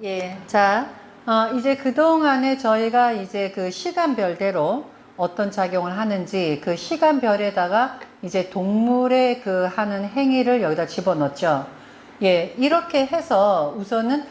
예, 자, 이제 그동안에 저희가 이제 그 시간별대로 어떤 작용을 하는지 그 시간별에다가 이제 동물의 그 하는 행위를 여기다 집어넣었죠. 예, 이렇게 해서 우선은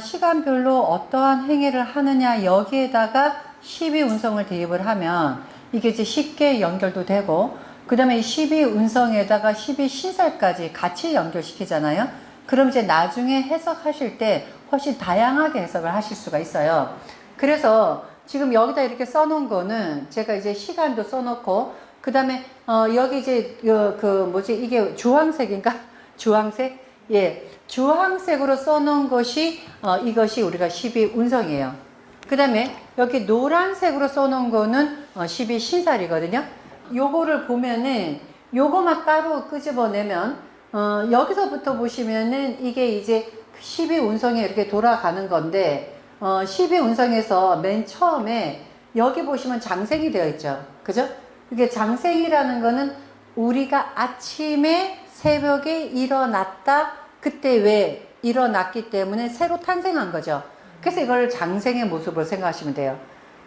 시간별로 어떠한 행위를 하느냐 여기에다가 12운성을 대입을 하면 이게 이제 쉽게 연결도 되고 그 다음에 12운성에다가 12신살까지 같이 연결시키잖아요. 그럼 이제 나중에 해석하실 때 훨씬 다양하게 해석을 하실 수가 있어요. 그래서 지금 여기다 이렇게 써놓은 거는 제가 이제 시간도 써놓고 그 다음에 여기 이제 이게 주황색인가? 주황색? 예, 주황색으로 써놓은 것이 이것이 우리가 12운성이에요. 그 다음에 여기 노란색으로 써놓은 거는 12신살이거든요. 요거를 보면은 요거만 따로 끄집어내면 여기서부터 보시면은 이게 이제 12운성에 이렇게 돌아가는 건데 12운성에서 맨 처음에 여기 보시면 장생이 되어 있죠. 그죠? 이게 장생이라는 거는 우리가 아침에 새벽에 일어났다. 그때 왜 일어났기 때문에 새로 탄생한 거죠. 그래서 이걸 장생의 모습으로 생각하시면 돼요.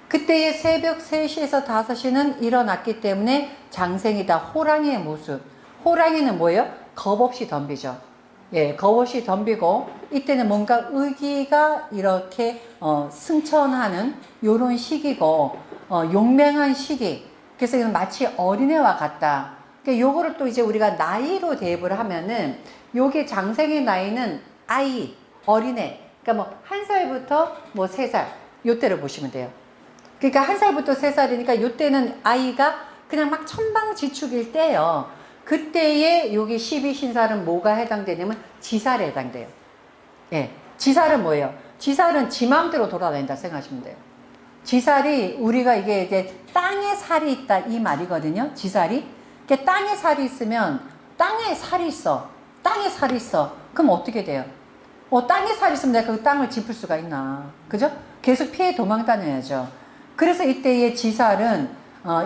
그때의 새벽 3시에서 5시는 일어났기 때문에 장생이다. 호랑이의 모습. 호랑이는 뭐예요? 겁 없이 덤비죠. 예, 겁 없이 덤비고 이때는 뭔가 의기가 이렇게 승천하는 요런 시기고 용맹한 시기. 그래서 이건 마치 어린애와 같다. 그러니까 요거를 또 이제 우리가 나이로 대입을 하면은 요게 장생의 나이는 아이, 어린애. 그러니까 뭐 1살부터 뭐 3살 요때를 보시면 돼요. 그러니까 1살부터 3살이니까 요때는 아이가 그냥 막 천방지축일 때예요. 그때에 여기 12신살은 뭐가 해당되냐면 지살에 해당돼요. 예, 지살은 뭐예요? 지살은 지 마음대로 돌아다닌다 생각하시면 돼요. 지살이 우리가 이게 땅에 살이 있다 이 말이거든요. 지살이. 그러니까 땅에 살이 있으면 땅에 살이 있어. 땅에 살이 있어. 그럼 어떻게 돼요? 땅에 살이 있으면 내가 그 땅을 짚을 수가 있나? 그죠? 계속 피해 도망 다녀야죠. 그래서 이때의 지살은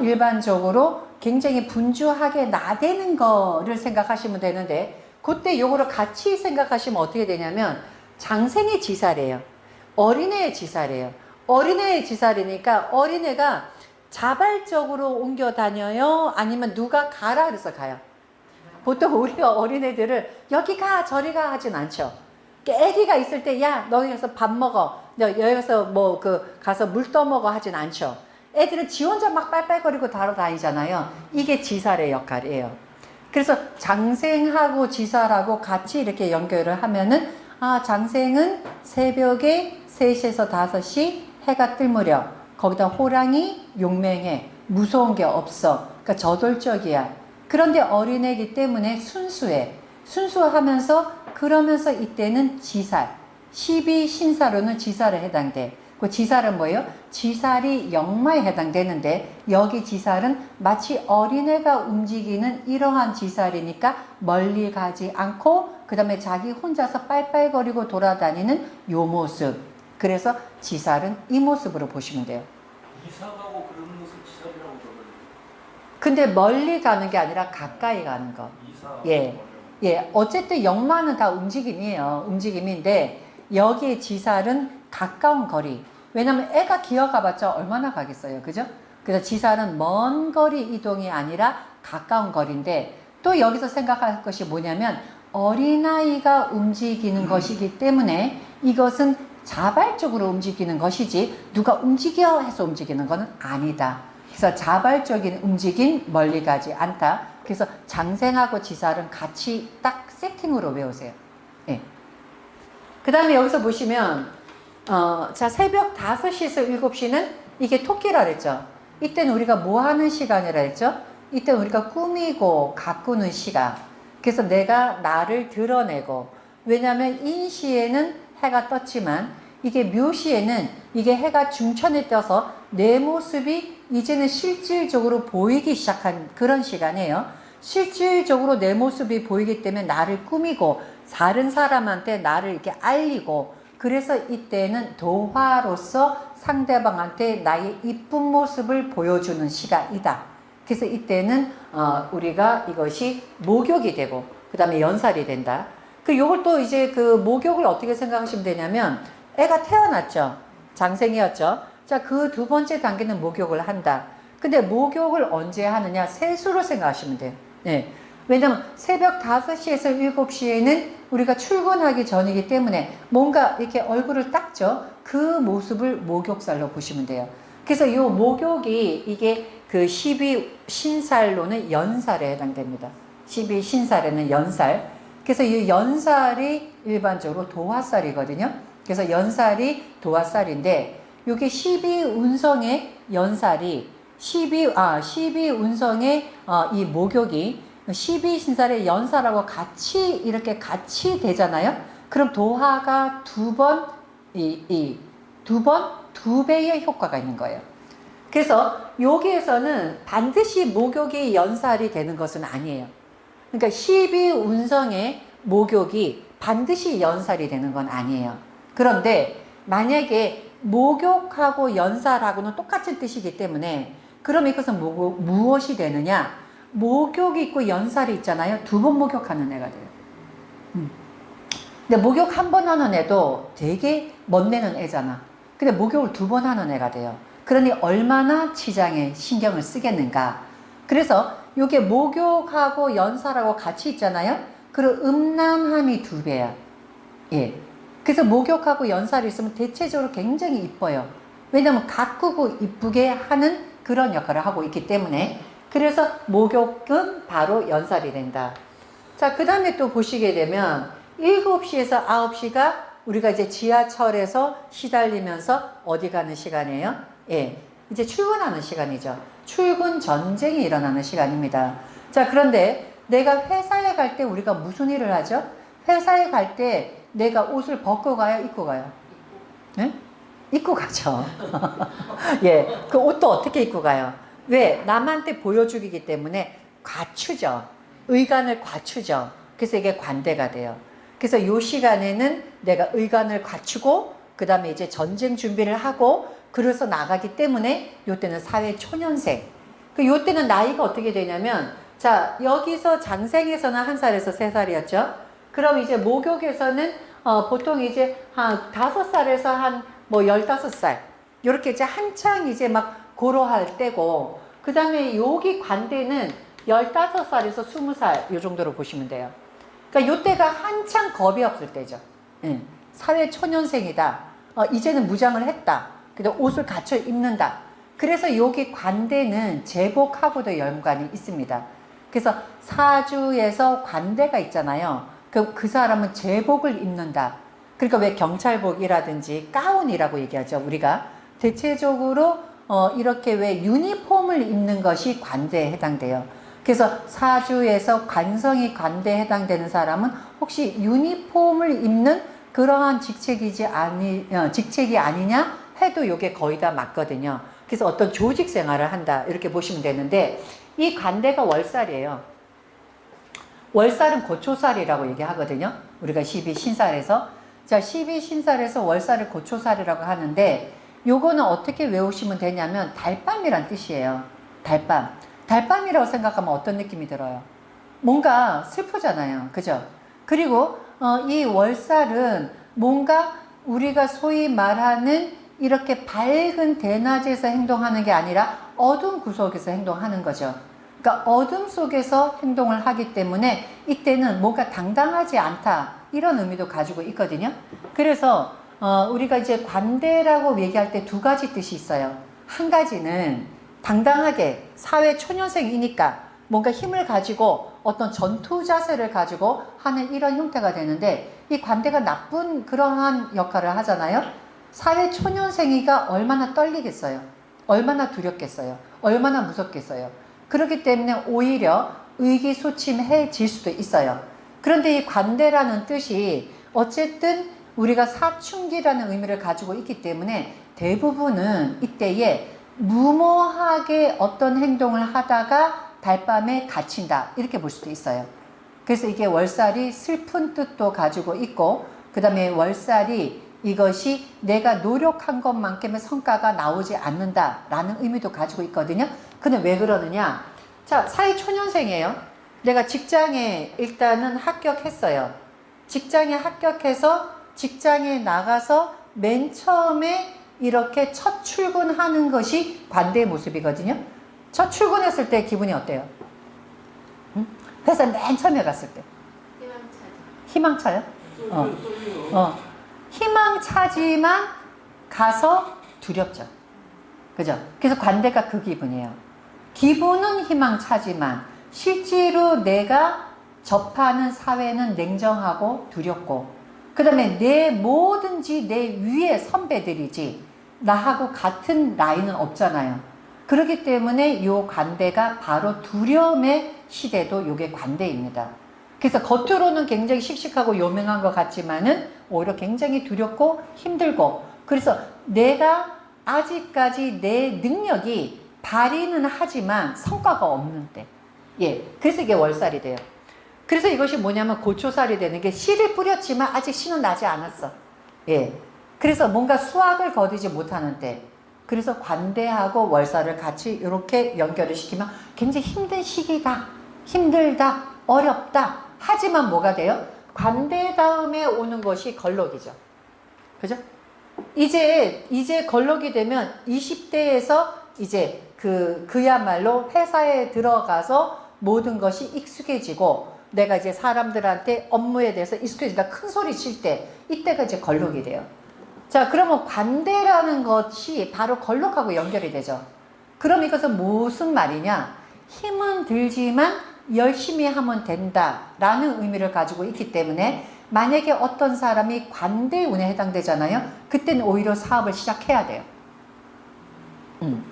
일반적으로 굉장히 분주하게 나대는 거를 생각하시면 되는데 그때 요거를 같이 생각하시면 어떻게 되냐면 장생의 지살이에요. 어린애의 지살이에요. 어린애의 지살이니까 어린애가 자발적으로 옮겨 다녀요? 아니면 누가 가라 그래서 가요? 보통 우리가 어린애들을 여기 가 저리 가 하진 않죠. 애기가 있을 때 야 너기 가서 밥 먹어 여기 가서 뭐 가서 물 떠먹어 하진 않죠. 애들은 지 혼자 막 빨빨거리고 다니잖아요. 이게 지살의 역할이에요. 그래서 장생하고 지살하고 같이 이렇게 연결을 하면은 장생은 새벽에 3시에서 5시 해가 뜰 무렵 거기다 호랑이 용맹해 무서운 게 없어. 그러니까 저돌적이야. 그런데 어린애기 때문에 순수해. 순수하면서 그러면서 이때는 지살 12신사로는 지살에 해당돼. 그 지살은 뭐예요? 지살이 역마에 해당되는데 여기 지살은 마치 어린애가 움직이는 이러한 지살이니까 멀리 가지 않고 그 다음에 자기 혼자서 빨빨거리고 돌아다니는 요 모습. 그래서 지살은 이 모습으로 보시면 돼요. 이상하고 그런 모습 지살이라고 그러면 근데 멀리 가는 게 아니라 가까이 가는 거. 예. 예. 어쨌든 역마는 다 움직임이에요. 움직임인데 여기에 지살은 가까운 거리. 왜냐면 애가 기어가봤자 얼마나 가겠어요. 그죠? 그래서 지살은 먼 거리 이동이 아니라 가까운 거리인데 또 여기서 생각할 것이 뭐냐면 어린아이가 움직이는 것이기 때문에 이것은 자발적으로 움직이는 것이지 누가 움직여 해서 움직이는 것은 아니다. 그래서 자발적인 움직임 멀리 가지 않다. 그래서 장생하고 지살은 같이 딱 세팅으로 외우세요. 예. 그 다음에 여기서 보시면 자 새벽 5시에서 7시는 이게 토끼라 그랬죠. 이때는 우리가 뭐 하는 시간이라 했죠? 이때는 우리가 꾸미고 가꾸는 시간. 그래서 내가 나를 드러내고 왜냐하면 인시에는 해가 떴지만 이게 묘시에는 이게 해가 중천에 떠서 내 모습이 이제는 실질적으로 보이기 시작한 그런 시간이에요. 실질적으로 내 모습이 보이기 때문에 나를 꾸미고 다른 사람한테 나를 이렇게 알리고 그래서 이때는 도화로서 상대방한테 나의 이쁜 모습을 보여주는 시간이다. 그래서 이때는 우리가 이것이 목욕이 되고 그 다음에 연살이 된다. 요걸 또 이제 그 목욕을 어떻게 생각하시면 되냐면 애가 태어났죠. 장생이었죠. 자, 그 두 번째 단계는 목욕을 한다. 근데 목욕을 언제 하느냐? 세수로 생각하시면 돼요. 네. 왜냐면 새벽 5시에서 7시에는 우리가 출근하기 전이기 때문에 뭔가 이렇게 얼굴을 닦죠. 그 모습을 목욕살로 보시면 돼요. 그래서 이 목욕이 이게 그 12신살로는 연살에 해당됩니다. 12신살에는 연살. 그래서 이 연살이 일반적으로 도화살이거든요. 그래서 연살이 도화살인데 이게 12운성의 연살이 12운성의 이 목욕이 12신살의 연살하고 같이 되잖아요. 그럼 도화가 두 배의 효과가 있는 거예요. 그래서 여기에서는 반드시 목욕이 연살이 되는 것은 아니에요. 그러니까 12운성의 목욕이 반드시 연살이 되는 건 아니에요. 그런데 만약에 목욕하고 연살하고는 똑같은 뜻이기 때문에 그럼 이것은 무엇이 되느냐? 목욕이 있고 연살이 있잖아요. 두 번 목욕하는 애가 돼요. 근데 목욕 한 번 하는 애도 되게 멋내는 애잖아. 근데 목욕을 두 번 하는 애가 돼요. 그러니 얼마나 치장에 신경을 쓰겠는가. 그래서 이게 목욕하고 연살하고 같이 있잖아요. 그리고 음란함이 2배야. 예. 그래서 목욕하고 연살이 있으면 대체적으로 굉장히 이뻐요. 왜냐면 가꾸고 이쁘게 하는 그런 역할을 하고 있기 때문에. 그래서 목욕은 바로 연살이 된다. 자, 그 다음에 또 보시게 되면 7시에서 9시가 우리가 이제 지하철에서 시달리면서 어디 가는 시간이에요? 예. 이제 출근하는 시간이죠. 출근 전쟁이 일어나는 시간입니다. 자, 그런데 내가 회사에 갈 때 우리가 무슨 일을 하죠? 회사에 갈 때 내가 옷을 벗고 가요? 입고 가요? 네? 입고 가죠. 예. 그 옷도 어떻게 입고 가요? 왜? 남한테 보여주기 때문에 갖추죠. 의관을 갖추죠. 그래서 이게 관대가 돼요. 그래서 이 시간에는 내가 의관을 갖추고 그 다음에 이제 전쟁 준비를 하고 그래서 나가기 때문에 이때는 사회 초년생. 이때는 나이가 어떻게 되냐면 자, 여기서 장생에서는 1살에서 3살이었죠. 그럼 이제 목욕에서는 보통 이제 한 5살에서 한 뭐 15살 이렇게 이제 한창 이제 막 고로할 때고 그 다음에 여기 관대는 15살에서 20살 요 정도로 보시면 돼요. 그러니까 요때가 한창 겁이 없을 때죠. 사회 초년생이다. 이제는 무장을 했다. 근데 옷을 갖춰 입는다. 그래서 여기 관대는 제복하고도 연관이 있습니다. 그래서 사주에서 관대가 있잖아요. 그 사람은 제복을 입는다. 그러니까 왜 경찰복이라든지 가운이라고 얘기하죠. 우리가 대체적으로 이렇게 왜 유니폼을 입는 것이 관대에 해당돼요. 그래서 사주에서 관성이 관대에 해당되는 사람은 혹시 유니폼을 입는 그러한 직책이 아니냐 해도 이게 거의 다 맞거든요. 그래서 어떤 조직 생활을 한다 이렇게 보시면 되는데 이 관대가 월살이에요. 월살은 고초살이라고 얘기하거든요. 우리가 12신살에서 자 12신살에서 월살을 고초살이라고 하는데 요거는 어떻게 외우시면 되냐면 달밤이란 뜻이에요. 달밤. 달밤이라고 생각하면 어떤 느낌이 들어요? 뭔가 슬프잖아요. 그죠? 그리고 이 월살은 뭔가 우리가 소위 말하는 이렇게 밝은 대낮에서 행동하는 게 아니라 어두운 구석에서 행동하는 거죠. 그러니까 어둠 속에서 행동을 하기 때문에 이때는 뭔가 당당하지 않다 이런 의미도 가지고 있거든요. 그래서 우리가 이제 관대라고 얘기할 때 2가지 뜻이 있어요. 한 가지는 당당하게 사회 초년생이니까 뭔가 힘을 가지고 어떤 전투 자세를 가지고 하는 이런 형태가 되는데 이 관대가 나쁜 그러한 역할을 하잖아요. 사회 초년생이가 얼마나 떨리겠어요? 얼마나 두렵겠어요? 얼마나 무섭겠어요? 그렇기 때문에 오히려 의기소침해질 수도 있어요. 그런데 이 관대라는 뜻이 어쨌든 우리가 사춘기라는 의미를 가지고 있기 때문에 대부분은 이때에 무모하게 어떤 행동을 하다가 달밤에 갇힌다 이렇게 볼 수도 있어요. 그래서 이게 월살이 슬픈 뜻도 가지고 있고 그 다음에 월살이 이것이 내가 노력한 것만큼의 성과가 나오지 않는다라는 의미도 가지고 있거든요. 근데 왜 그러느냐? 자, 사회초년생이에요. 내가 직장에 일단은 합격했어요. 직장에 합격해서 직장에 나가서 맨 처음에 이렇게 첫 출근하는 것이 관대의 모습이거든요. 첫 출근했을 때 기분이 어때요? 응? 회사 맨 처음에 갔을 때. 희망차요? 희망차지만 가서 두렵죠. 그죠? 그래서 관대가 그 기분이에요. 기분은 희망차지만 실제로 내가 접하는 사회는 냉정하고 두렵고, 그 다음에 내 뭐든지 내 위에 선배들이지 나하고 같은 라인은 없잖아요. 그렇기 때문에 이 관대가 바로 두려움의 시대도 이게 관대입니다. 그래서 겉으로는 굉장히 씩씩하고 요명한 것 같지만은 오히려 굉장히 두렵고 힘들고, 그래서 내가 아직까지 내 능력이 발휘는 하지만 성과가 없는데, 예, 그래서 이게 월살이 돼요. 그래서 이것이 뭐냐면 고초살이 되는 게 씨를 뿌렸지만 아직 씨는 나지 않았어. 예, 그래서 뭔가 수확을 거두지 못하는 때, 그래서 관대하고 월살을 같이 이렇게 연결을 시키면 굉장히 힘든 시기다, 힘들다, 어렵다. 하지만 뭐가 돼요? 관대 다음에 오는 것이 걸럭이죠. 그죠? 이제 걸럭이 되면 20대에서 이제 그야말로 회사에 들어가서 모든 것이 익숙해지고, 내가 이제 사람들한테 업무에 대해서 익숙해지니까 큰 소리 칠 때, 이때가 이제 걸럭이 돼요. 자, 그러면 관대라는 것이 바로 걸럭하고 연결이 되죠. 그럼 이것은 무슨 말이냐? 힘은 들지만 열심히 하면 된다라는 의미를 가지고 있기 때문에, 만약에 어떤 사람이 관대운에 해당되잖아요. 그때는 오히려 사업을 시작해야 돼요.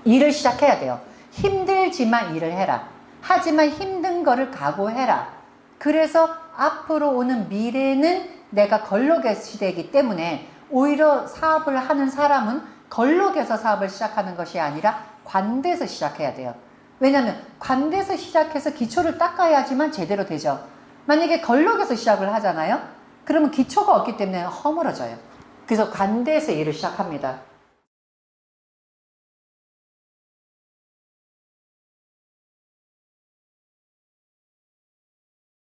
일을 시작해야 돼요. 힘들지만 일을 해라. 하지만 힘든 거를 각오해라. 그래서 앞으로 오는 미래는 내가 걸럭의 시대이기 때문에 오히려 사업을 하는 사람은 걸럭에서 사업을 시작하는 것이 아니라 관대에서 시작해야 돼요. 왜냐하면 관대에서 시작해서 기초를 닦아야지만 제대로 되죠. 만약에 걸럭에서 시작을 하잖아요. 그러면 기초가 없기 때문에 허물어져요. 그래서 관대에서 일을 시작합니다.